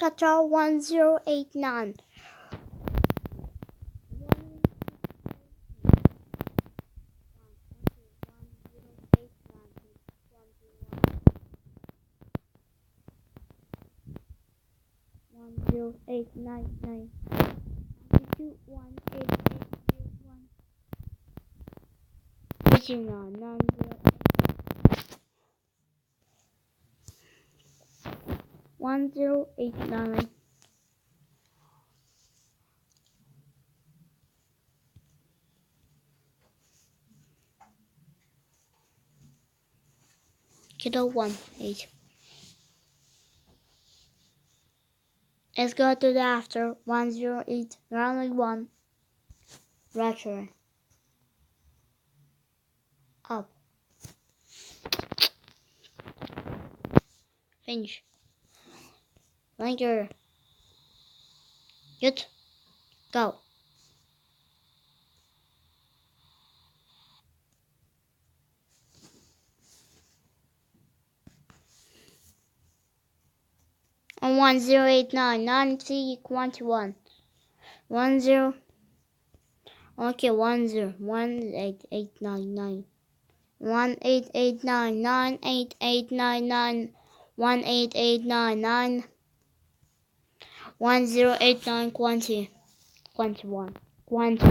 Qatar 1089. One zero eight nine nine 18801 original 1089. Kilo 18. Let's go to the after 108 runway 1 retro up finish anchor good go. On 1089 9021 10 okay 18899 1889 98899 18899 1089 20 21 20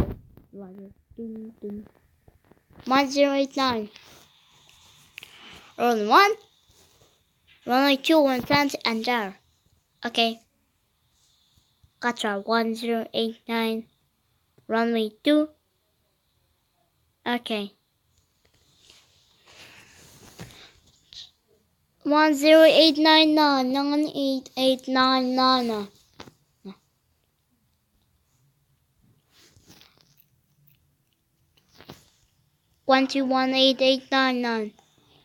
1089 roll 1 runway 2 1 plant and there. Okay. Qatar 1089 runway 2. Okay. 10899 98899 218899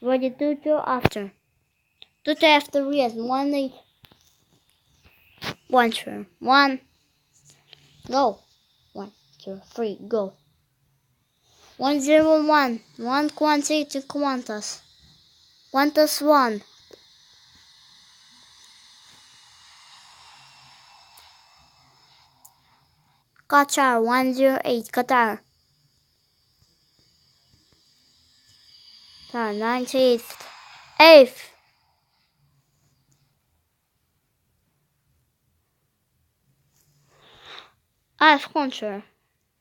ready to after. To after yes 18 1 2 1 go 1 2 3 go 101 1 quantity quantas quantas 1 Qatar 108 Qatar 98th 8th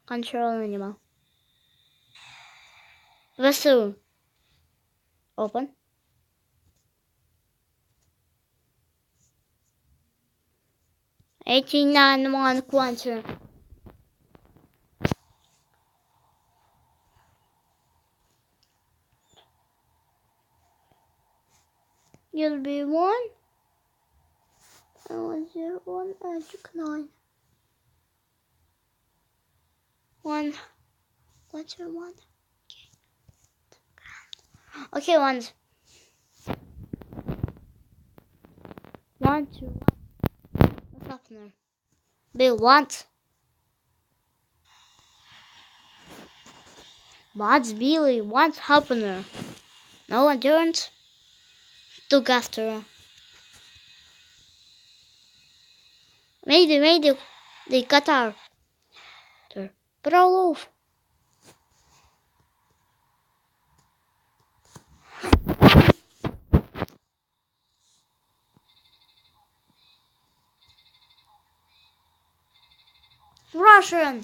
control animal vessel open 89 1 quantum you'll be 1 and 1 and 9 1 1 okay 1 1 2 what's happening Bill what what's Billy what's happening no one don't took after maybe the Qatar Prolove Russian